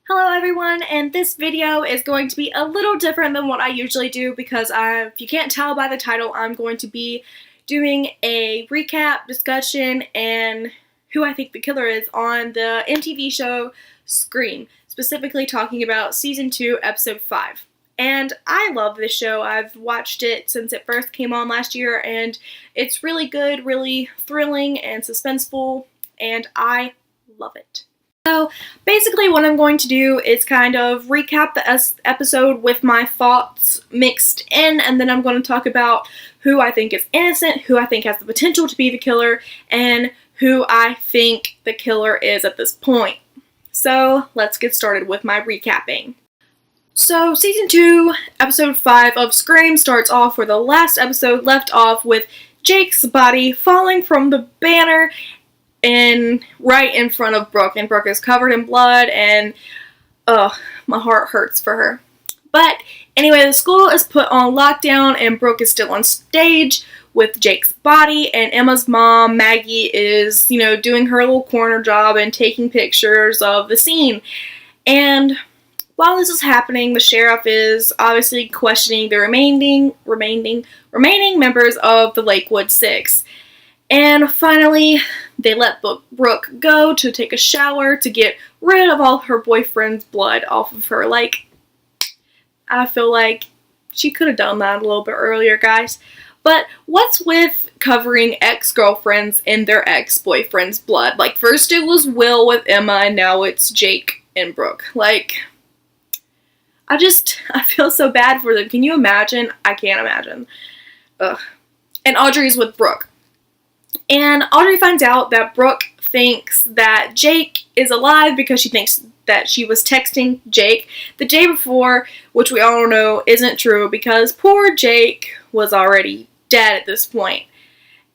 Hello everyone, and this video is going to be a little different than what I usually do because if you can't tell by the title, I'm going to be doing a recap, discussion, and who I think the killer is on the MTV show Scream, specifically talking about Season 2, Episode 5. And I love this show. I've watched it since it first came on last year, and it's really good, really thrilling, and suspenseful, and I love it. So basically what I'm going to do is kind of recap the episode with my thoughts mixed in, and then I'm going to talk about who I think is innocent, who I think has the potential to be the killer, and who I think the killer is at this point. So let's get started with my recapping. So Season 2, Episode 5 of Scream starts off where the last episode left off with Jake's body falling from the banner and right in front of Brooke, and Brooke is covered in blood, and my heart hurts for her. But anyway, the school is put on lockdown, and Brooke is still on stage with Jake's body, and Emma's mom, Maggie, is, doing her little corner job and taking pictures of the scene. And while this is happening, the sheriff is obviously questioning the remaining members of the Lakewood Six. And finally, they let Brooke go to take a shower to get rid of all her boyfriend's blood off of her. I feel like she could have done that a little bit earlier, guys. But what's with covering ex-girlfriends in their ex-boyfriend's blood? First it was Will with Emma, and now it's Jake and Brooke. I feel so bad for them. Can you imagine? I can't imagine. Ugh. And Audrey's with Brooke. And Audrey finds out that Brooke thinks that Jake is alive because she thinks that she was texting Jake the day before, which we all know isn't true because poor Jake was already dead at this point.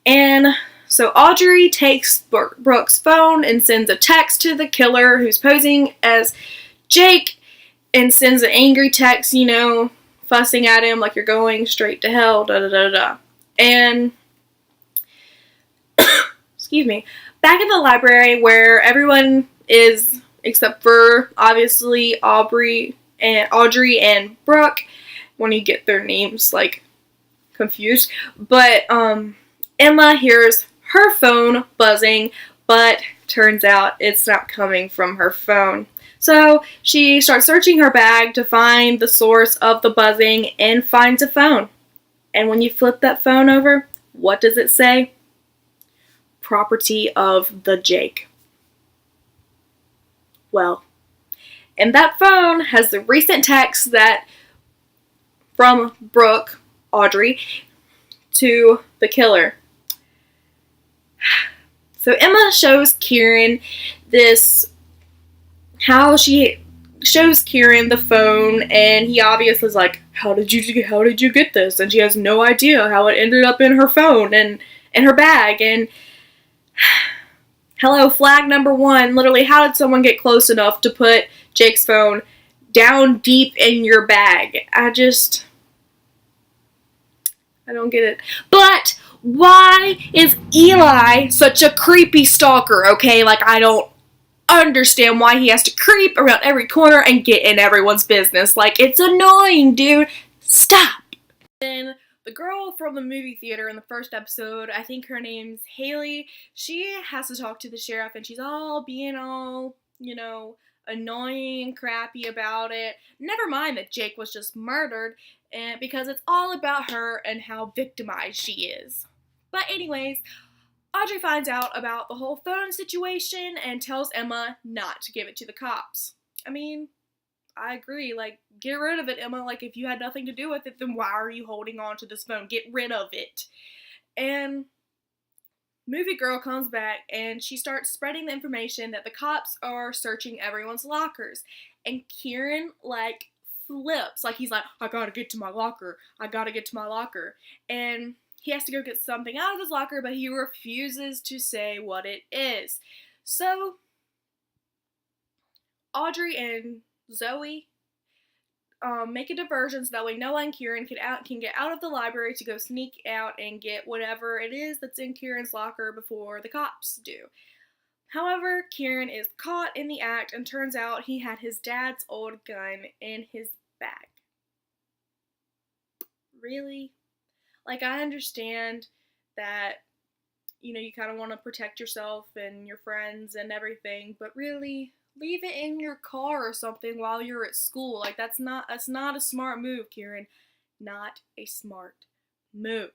And so Audrey takes Brooke's phone and sends a text to the killer who's posing as Jake and sends an angry text, fussing at him like you're going straight to hell, da da da da. And excuse me, back in the library where everyone is, except for, obviously, Audrey and Brooke, when you get their names, confused, but, Emma hears her phone buzzing, but turns out it's not coming from her phone. So, she starts searching her bag to find the source of the buzzing and finds a phone. And when you flip that phone over, what does it say? Property of the Jake. Well, and that phone has the recent text from Brooke, Audrey, to the killer. So Emma shows Kieran how she shows Kieran the phone, and he obviously is like, how did you get this? And she has no idea how it ended up in her phone and in her bag. And hello, flag number one. Literally, how did someone get close enough to put Jake's phone down deep in your bag? I don't get it. But why is Eli such a creepy stalker, okay? I don't understand why he has to creep around every corner and get in everyone's business. It's annoying, dude. Stop. Then the girl from the movie theater in the first episode, I think her name's Haley, she has to talk to the sheriff, and she's being all, annoying and crappy about it. Never mind that Jake was just murdered, and because it's all about her and how victimized she is. But anyways, Audrey finds out about the whole phone situation and tells Emma not to give it to the cops. I mean, I agree, get rid of it, Emma. If you had nothing to do with it, then why are you holding on to this phone? Get rid of it. And movie girl comes back, and she starts spreading the information that the cops are searching everyone's lockers. And Kieran, flips. He's like, I gotta get to my locker. And he has to go get something out of his locker, but he refuses to say what it is. So, Audrey and Zoe make a diversion so that way Noah and Kieran can get out of the library to go sneak out and get whatever it is that's in Kieran's locker before the cops do. However, Kieran is caught in the act and turns out he had his dad's old gun in his bag. Really? Like, I understand that, you kind of want to protect yourself and your friends and everything, but really, leave it in your car or something while you're at school. Like, that's not a smart move, Kieran. Not a smart move.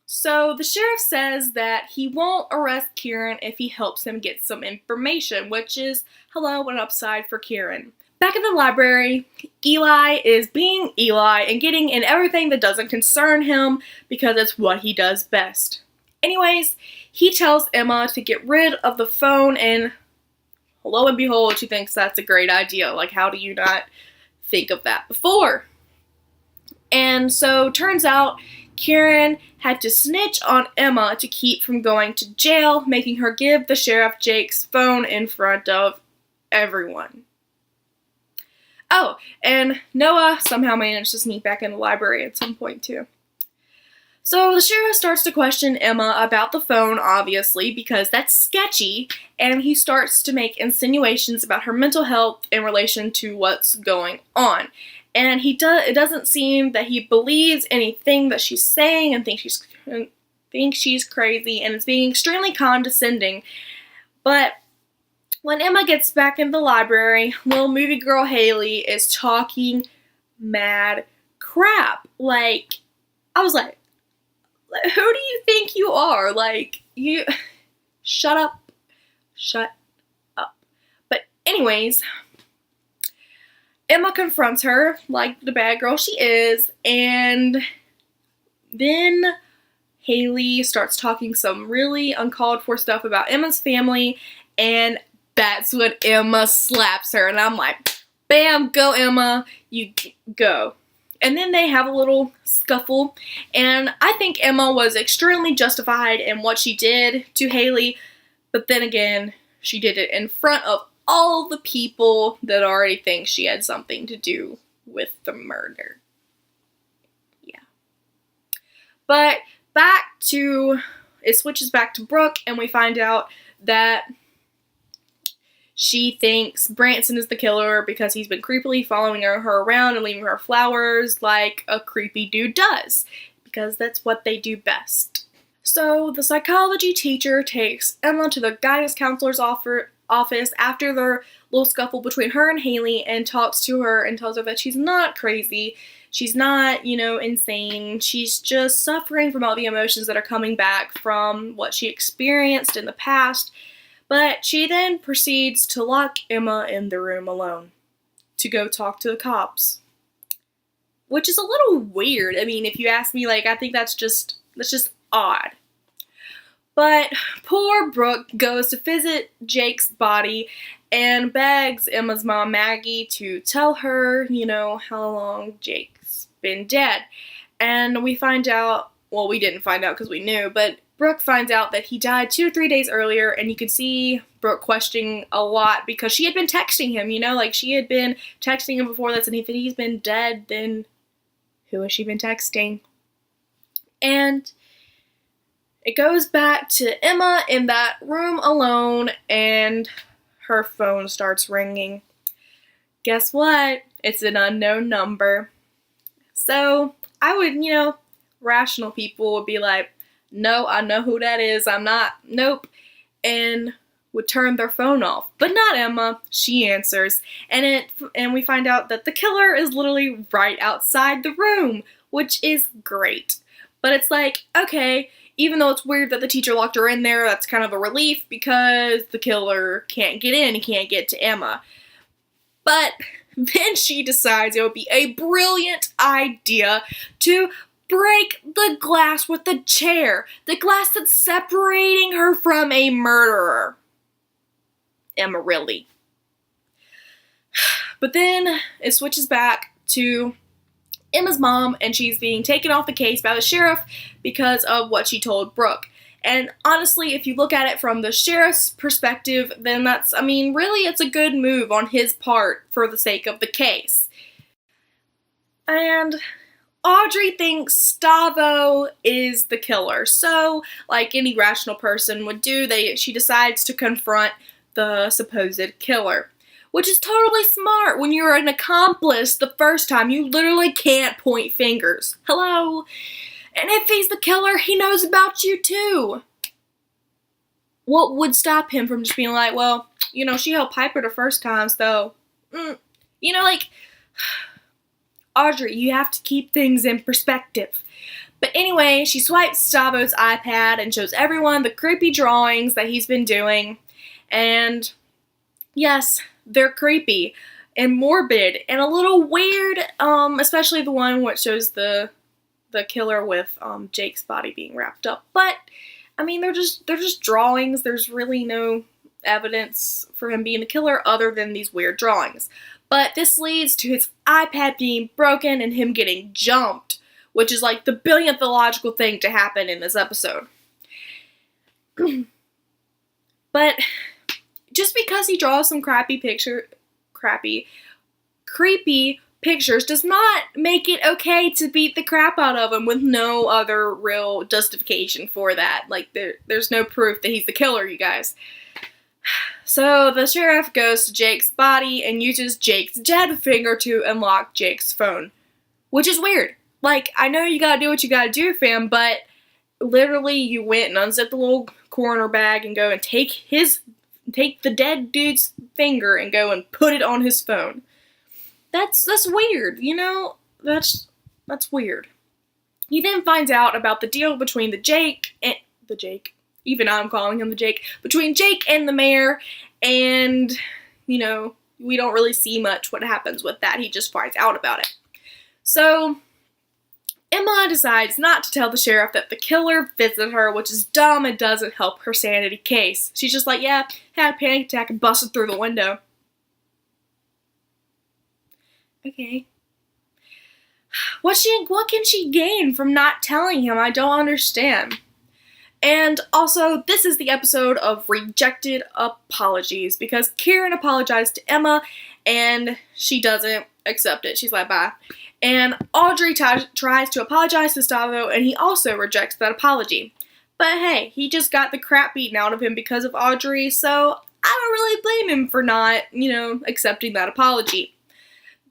So the sheriff says that he won't arrest Kieran if he helps him get some information, which is, hello, an upside for Kieran. Back in the library, Eli is being Eli and getting in everything that doesn't concern him because it's what he does best. Anyways, he tells Emma to get rid of the phone, and lo and behold, she thinks that's a great idea. Like, how do you not think of that before? And so, turns out, Kieran had to snitch on Emma to keep from going to jail, making her give the sheriff Jake's phone in front of everyone. Oh, and Noah somehow managed to sneak back in the library at some point, too. So the sheriff starts to question Emma about the phone, obviously, because that's sketchy, and he starts to make insinuations about her mental health in relation to what's going on. And it doesn't seem that he believes anything that she's saying and thinks she's crazy, and it's being extremely condescending. But when Emma gets back in the library, little movie girl Haley is talking mad crap. Like, I was like, who do you think you are? Like, you... Shut up. But anyways, Emma confronts her, like the bad girl she is, and then Haley starts talking some really uncalled for stuff about Emma's family, and that's when Emma slaps her, and I'm like, bam, go Emma, you go. And then they have a little scuffle, and I think Emma was extremely justified in what she did to Haley, but then again, she did it in front of all the people that already think she had something to do with the murder. Yeah. But it switches back to Brooke, and we find out that she thinks Branson is the killer because he's been creepily following her around and leaving her flowers like a creepy dude does, because that's what they do best. So the psychology teacher takes Emma to the guidance counselor's office after their little scuffle between her and Haley, and talks to her and tells her that she's not crazy. She's not, insane. She's just suffering from all the emotions that are coming back from what she experienced in the past. But she then proceeds to lock Emma in the room alone to go talk to the cops. Which is a little weird. I mean, if you ask me, I think that's just odd. But poor Brooke goes to visit Jake's body and begs Emma's mom, Maggie, to tell her, how long Jake's been dead. And we find out, well, we didn't find out because we knew, but Brooke finds out that he died 2 to 3 days earlier, and you could see Brooke questioning a lot because she had been texting him, she had been texting him before this, and if he's been dead, then who has she been texting? And it goes back to Emma in that room alone, and her phone starts ringing. Guess what? It's an unknown number. So, I would, rational people would be like, no, I know who that is, I'm not, nope, and would turn their phone off. But not Emma. She answers, and we find out that the killer is literally right outside the room, which is great. But it's like, okay, even though it's weird that the teacher locked her in there, that's kind of a relief because the killer can't get in, he can't get to Emma. But then she decides it would be a brilliant idea to break the glass with the chair. The glass that's separating her from a murderer. Emma, really. But then it switches back to Emma's mom, and she's being taken off the case by the sheriff because of what she told Brooke. And honestly, if you look at it from the sheriff's perspective, then really it's a good move on his part for the sake of the case. And Audrey thinks Stavo is the killer. So, like any rational person would do, she decides to confront the supposed killer. Which is totally smart. When you're an accomplice the first time, you literally can't point fingers. Hello? And if he's the killer, he knows about you too. What would stop him from just being like, well, you know, she helped Piper the first time, so, you know, like, Audrey, you have to keep things in perspective. But anyway, she swipes Stavo's iPad and shows everyone the creepy drawings that he's been doing. And yes, they're creepy and morbid and a little weird, especially the one which shows the killer with Jake's body being wrapped up. But I mean, they're just drawings. There's really no evidence for him being the killer other than these weird drawings. But this leads to his iPad being broken and him getting jumped, which is like the billionth illogical thing to happen in this episode. But just because he draws some creepy pictures does not make it okay to beat the crap out of him with no other real justification for that. Like, there's no proof that he's the killer, you guys. So the sheriff goes to Jake's body and uses Jake's dead finger to unlock Jake's phone. Which is weird. Like, I know you gotta do what you gotta do, fam, but literally you went and unzipped the little coroner bag and go and take the dead dude's finger and go and put it on his phone. That's weird, you know? That's weird. He then finds out about the deal between even I'm calling him the Jake, between Jake and the mayor, and, you know, we don't really see much what happens with that. He just finds out about it. So Emma decides not to tell the sheriff that the killer visited her, which is dumb and doesn't help her sanity case. She's just like, yeah, had a panic attack and busted through the window. Okay. What can she gain from not telling him? I don't understand. And also, this is the episode of rejected apologies, because Karen apologized to Emma and she doesn't accept it. She's like, bye. And Audrey tries to apologize to Stavo, and he also rejects that apology. But hey, he just got the crap beaten out of him because of Audrey, so I don't really blame him for not, you know, accepting that apology.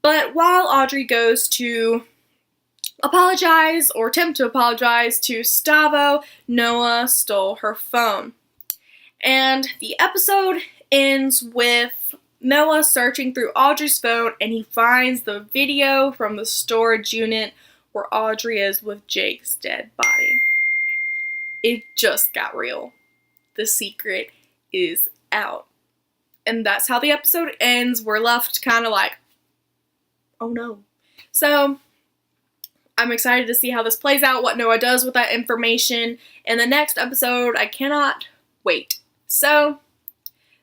But while Audrey goes to apologize, or attempt to apologize to Stavo, Noah stole her phone. And the episode ends with Noah searching through Audrey's phone, and he finds the video from the storage unit where Audrey is with Jake's dead body. It just got real. The secret is out. And that's how the episode ends. We're left kind of like, oh no. So I'm excited to see how this plays out, what Noah does with that information in the next episode. I cannot wait. So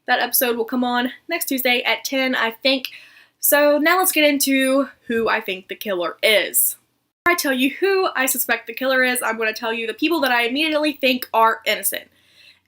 that episode will come on next Tuesday at 10, I think. So now let's get into who I think the killer is. Before I tell you who I suspect the killer is, I'm going to tell you the people that I immediately think are innocent.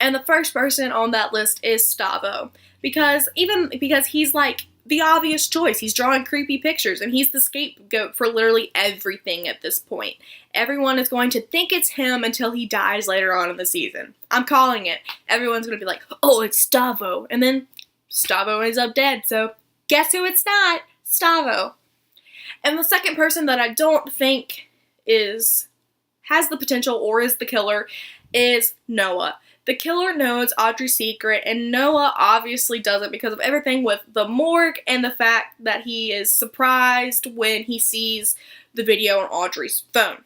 And the first person on that list is Stavo. Because he's like the obvious choice. He's drawing creepy pictures and he's the scapegoat for literally everything at this point. Everyone is going to think it's him until he dies later on in the season. I'm calling it. Everyone's going to be like, oh, it's Stavo. And then Stavo ends up dead. So guess who it's not? Stavo. And the second person that I don't think has the potential or is the killer is Noah. The killer knows Audrey's secret, and Noah obviously doesn't because of everything with the morgue and the fact that he is surprised when he sees the video on Audrey's phone.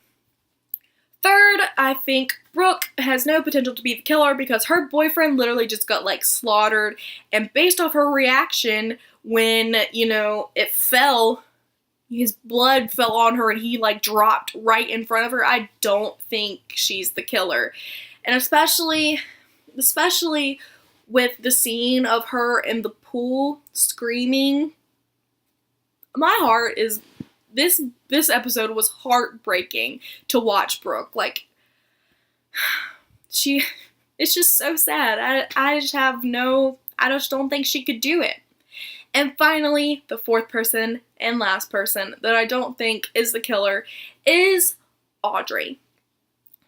Third, I think Brooke has no potential to be the killer because her boyfriend literally just got, like, slaughtered, and based off her reaction when, you know, it fell, his blood fell on her and he, like, dropped right in front of her, I don't think she's the killer. And especially with the scene of her in the pool screaming, my heart is, this episode was heartbreaking to watch Brooke. Like, it's just so sad. I just don't think she could do it. And finally, the fourth person and last person that I don't think is the killer is Audrey.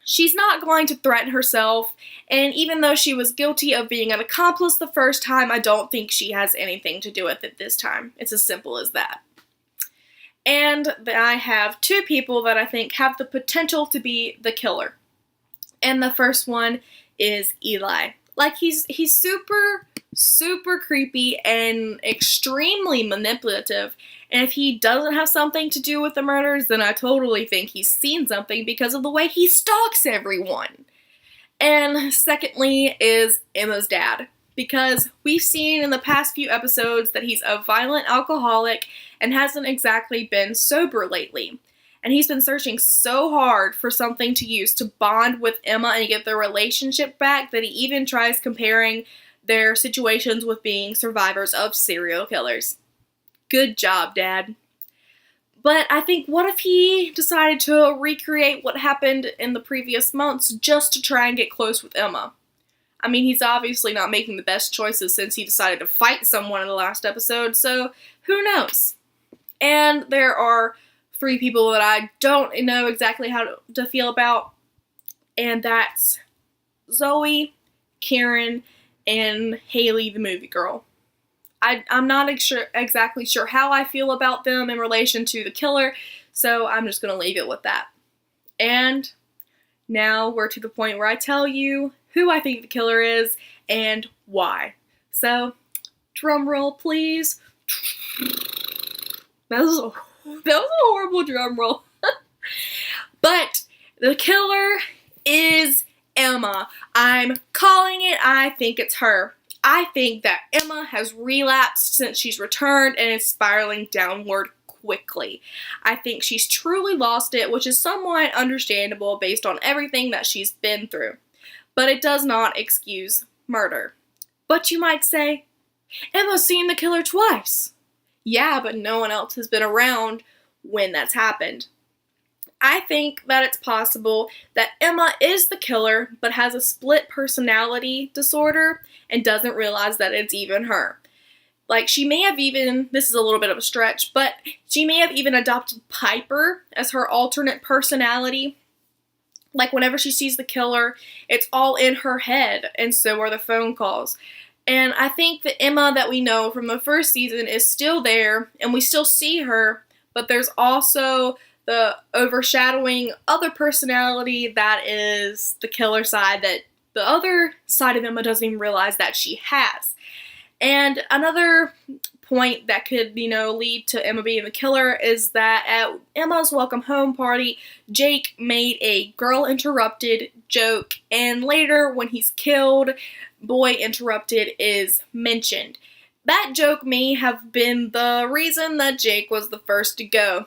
she's not going to threaten herself, and even though she was guilty of being an accomplice the first time, I don't think she has anything to do with it this time. It's as simple as that. And I have two people that I think have the potential to be the killer. And the first one is Eli. Like, he's super, super creepy and extremely manipulative. And if he doesn't have something to do with the murders, then I totally think he's seen something because of the way he stalks everyone. And secondly is Emma's dad. Because we've seen in the past few episodes that he's a violent alcoholic and hasn't exactly been sober lately. And he's been searching so hard for something to use to bond with Emma and get their relationship back that he even tries comparing their situations with being survivors of serial killers. Good job, Dad. But I think, what if he decided to recreate what happened in the previous months just to try and get close with Emma? I mean, he's obviously not making the best choices since he decided to fight someone in the last episode, so who knows? And there are three people that I don't know exactly how to feel about, and that's Zoe, Karen, and Haley, the movie girl. I'm not exactly sure how I feel about them in relation to the killer, so I'm just going to leave it with that. And now we're to the point where I tell you who I think the killer is and why. So, drum roll, please. That was a horrible drum roll. But the killer is Emma. I'm calling it. I think it's her. I think that Emma has relapsed since she's returned and is spiraling downward quickly. I think she's truly lost it, which is somewhat understandable based on everything that she's been through. But it does not excuse murder. But you might say, Emma's seen the killer twice. Yeah, but no one else has been around when that's happened. I think that it's possible that Emma is the killer, but has a split personality disorder and doesn't realize that it's even her. Like, she may have even, this is a little bit of a stretch, but she may have even adopted Piper as her alternate personality. Like, whenever she sees the killer, it's all in her head, and so are the phone calls. And I think the Emma that we know from the first season is still there, and we still see her, but there's also the overshadowing other personality that is the killer side that the other side of Emma doesn't even realize that she has. And another point that could, lead to Emma being the killer is that at Emma's welcome home party, Jake made a girl interrupted joke, and later when he's killed, boy interrupted is mentioned. That joke may have been the reason that Jake was the first to go.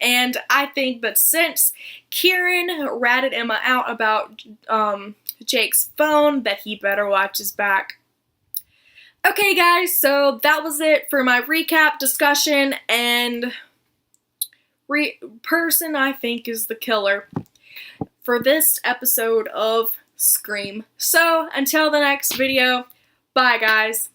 And I think that since Kieran ratted Emma out about Jake's phone, that he better watch his back. Okay, guys, so that was it for my recap discussion and person I think is the killer for this episode of Scream. So, until the next video, bye, guys.